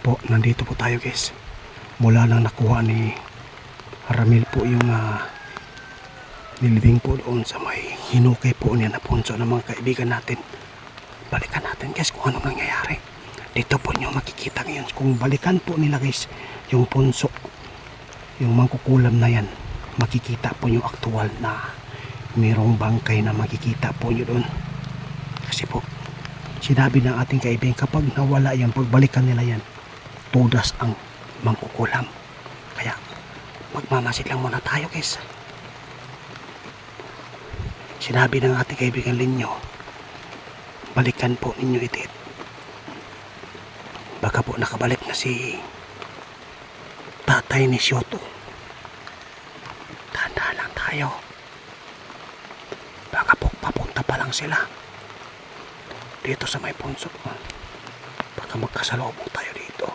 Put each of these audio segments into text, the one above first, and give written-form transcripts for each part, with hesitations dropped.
po, nandito po tayo guys. Mula nang nakuha ni Ramil po yung nilibing po doon sa may hinukay po niya na punso ng mga kaibigan natin. Balikan natin guys kung anong nangyayari. Dito po nyo makikita ngayon kung balikan po nila guys yung punso, yung mangkukulam na yan. Makikita po nyo aktual na mayroong bangkay na makikita po nyo doon. Kasi po sinabi ng ating kaibigan, kapag nawala yan, pagbalikan nila yan, tudas ang mangkukulam. Kaya magmamasid lang muna tayo guys. Sinabi ng ating kaibigan Linyo, balikan po ninyo ito. Baka po nakabalik na si tatay ni Shoto. Tanda lang tayo. Baka po papunta pa lang sila dito sa may punso. Baka magkasalubong tayo dito.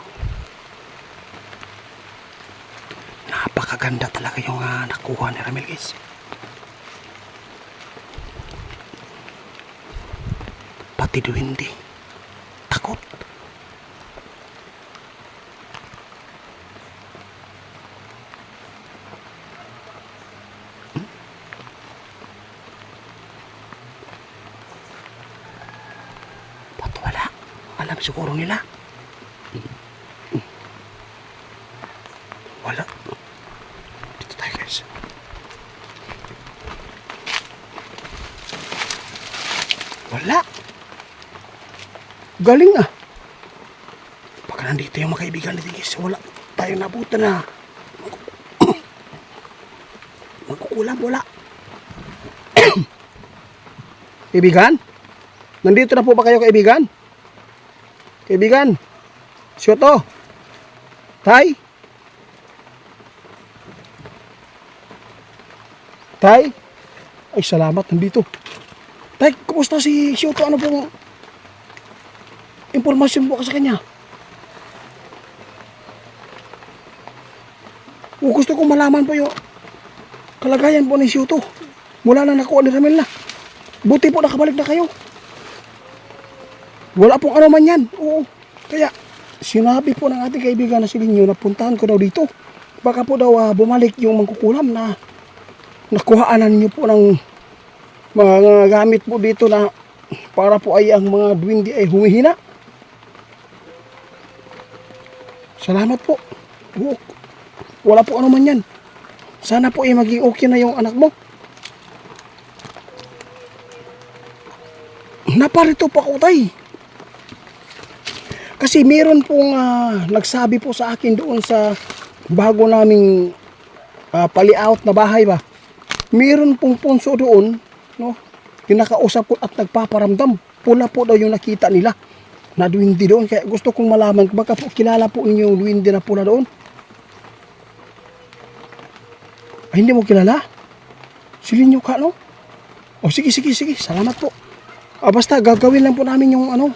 Napakaganda talaga yung nakuha ni Ramil guys. Pati duwindi takot. Alam siguro nila. Wala. Dito tayo guys. Wala. Galing ah. Baka nandito yung mga kaibigan natin guys. Wala tayong nabutan na magkukulam. Wala. Kaibigan? Nandito na po ba kayo kaibigan? Kaibigan, Shoto, Tay, Tay, ay salamat, nandito. Tay, kumusta si Shoto? Ano pong impormasyon po ka sa kanya? Gusto kong malaman po yung kalagayan po ni Shoto. Mula na nakuha ni Ramil na. Buti po nakabalik na kayo. Wala pong ano man yan. Oo. Kaya sinabi po ng ating kaibigan na si Linyo na puntahan ko daw dito. Baka po daw bumalik yung mangkukulam na nakuhaanan niyo po ng mga gamit po dito na para po ay ang mga duwindi ay humihina. Salamat po. Oo. Wala po ano man yan. Sana po ay maging okay na yung anak mo. Naparito pa ko tay. Kasi meron pong nagsabi po sa akin doon sa bago naming pali-out na bahay ba. Meron pong punso doon, no? Kinakausap ko at nagpaparamdam. Pula po daw yung nakita nila na duwindi doon. Kaya gusto kong malaman, baka po kilala po ninyo yung duwindi na pula doon. Ay, hindi mo kilala? Silin nyo ka, no? O sige. Salamat po. Basta gagawin lang po namin yung ano,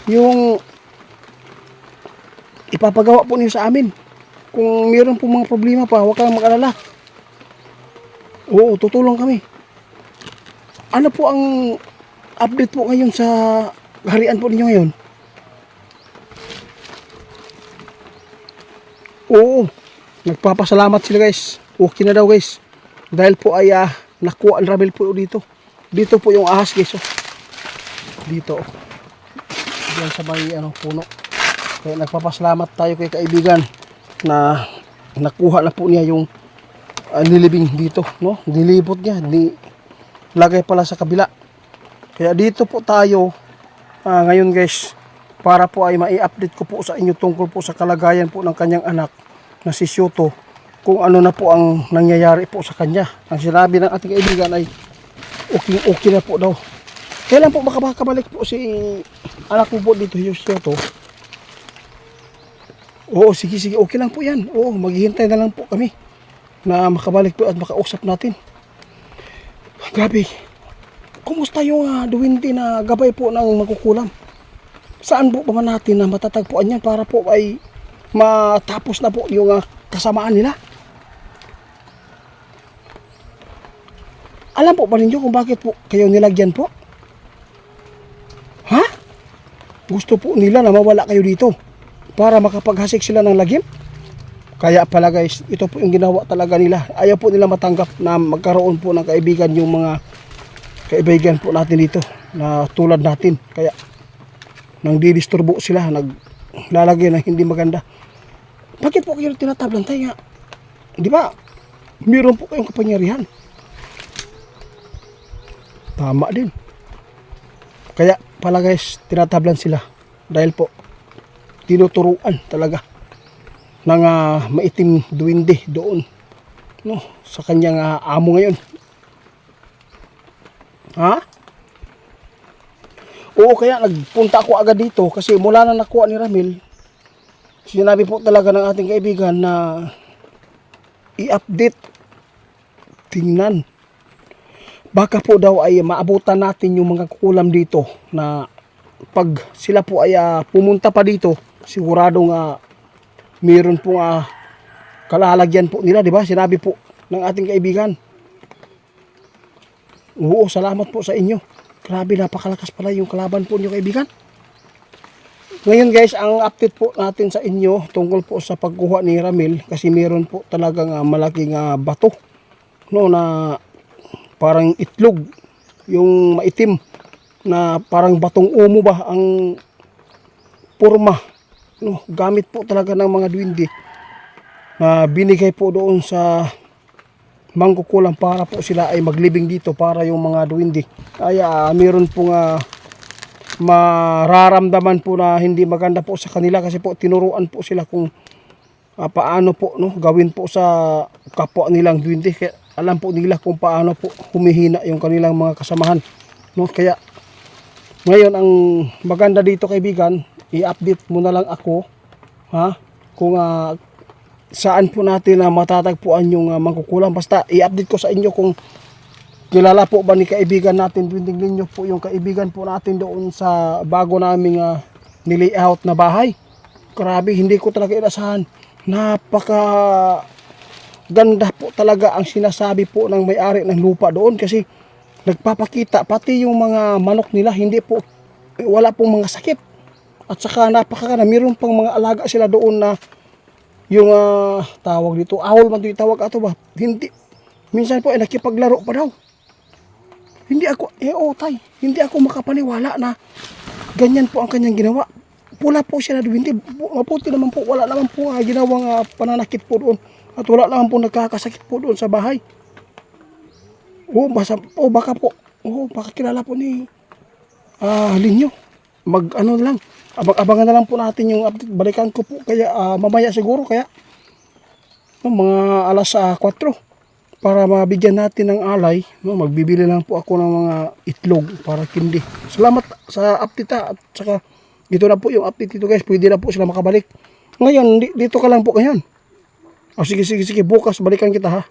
yung ipapagawa po niyo sa amin. Kung mayroon po mga problema pa, huwag kang mag-alala. Oo, tutulong kami. Ano po ang update po ngayon sa harian po ninyo ngayon? Oo, nagpapasalamat sila guys. Okay na daw guys. Dahil po ay nakuha ang Ramil po dito. Dito po yung ahas guys. Oh. Dito. Diyan sa may puno. Kaya nagpapasalamat tayo kay kaibigan na nakuha na po niya yung nilibing dito, no? Nilibot niya, lagay pala sa kabila. Kaya dito po tayo ngayon guys, para po ay mai-update ko po sa inyo tungkol po sa kalagayan po ng kanyang anak na si Shoto, kung ano na po ang nangyayari po sa kanya. Ang sinabi ng ating kaibigan ay okay na po daw. Kailan po makabalik po si anak mo po dito, Shoto? Oo, sige, okay lang po yan. Oo, maghihintay na lang po kami na makabalik po at makausap natin. Grabe, kumusta yung duwindi na gabay po ng mangkukulam? Saan po ba natin na matatagpuan yan para po ay matapos na po yung kasamaan nila? Alam po ba ninyo kung bakit po kayo nilagyan po? Ha? Gusto po nila na mawala kayo dito. para makapaghasik sila ng lagim. Kaya pala guys, ito po yung ginawa talaga nila. Ayaw po nila matanggap na magkaroon po ng kaibigan yung mga kaibigan po natin dito na tulad natin. Kaya nang didisturbo sila, naglalagay ng hindi maganda. Bakit po kayo tinatablantay nga? Di ba? Meron po kayong kapangyarihan. Tama din. Kaya pala guys, tinatablan sila. Dahil po, tinuturuan talaga ng maitim duwinde doon, no, sa kanyang amo ngayon. Ha? Oo, kaya nagpunta ako agad dito kasi mula na nakuha ni Ramil, sinabi po talaga ng ating kaibigan na i-update, tingnan. Baka po daw ay maabutan natin yung mga kukulam dito na pag sila po ay pumunta pa dito, siguradong meron po kalalagyan po nila, di ba? Sinabi po ng ating kaibigan. Oo, salamat po sa inyo. Grabe, napakalakas pala yung kalaban po niyo, kaibigan. Ngayon guys, ang update po natin sa inyo tungkol po sa pagkuha ni Ramil, kasi meron po talagang malaking bato, no, na parang itlog, yung maitim na parang batong umo ba ang porma, no, gamit po talaga ng mga duwende na binigay po doon sa mangkukulam para po sila ay maglibing dito para yung mga duwende. Kaya meron pong mararamdaman po na hindi maganda po sa kanila kasi po tinuruan po sila kung paano po, no, gawin po sa kapwa nilang duwende. Kaya alam po nila kung paano po humihina yung kanilang mga kasamahan, no. Kaya ngayon ang maganda dito, kaibigan, i-update mo na lang ako, ha, kung saan po natin matatagpuan yung mangkukulam. Basta i-update ko sa inyo kung kilala po ba ni kaibigan natin Duwinding Linyo po yung kaibigan po natin doon sa bago naming nilayout na bahay. Grabe, hindi ko talaga inasahan. Napaka ganda po talaga ang sinasabi po ng may-ari ng lupa doon, kasi nagpapakita pati yung mga manok nila, hindi po, wala pong mga sakit. At saka napakaganda, mayroon pang mga alaga sila doon na yung tawag dito, ahol man dito tawag ato ba, hindi, minsan po ay nakipaglaro pa daw. Hindi ako, tay, hindi ako makapaniwala na ganyan po ang kanyang ginawa. Pula po siya na duwindi, maputi naman po, wala naman po ginawang pananakit po doon, at wala naman po nagkakasakit po doon sa bahay. Baka po, baka kilala po ni Linyo. Mag-ano lang, abangan na lang po natin yung update. Balikan ko po kaya mamaya siguro, kaya mga alas 4 para mabigyan natin ng alay, no, magbibili lang po ako ng mga itlog para kindi. Salamat sa update at saka dito na po yung update dito guys, pwede na po sila makabalik. Ngayon, dito ka lang po ngayon. Sige, bukas balikan kita ha.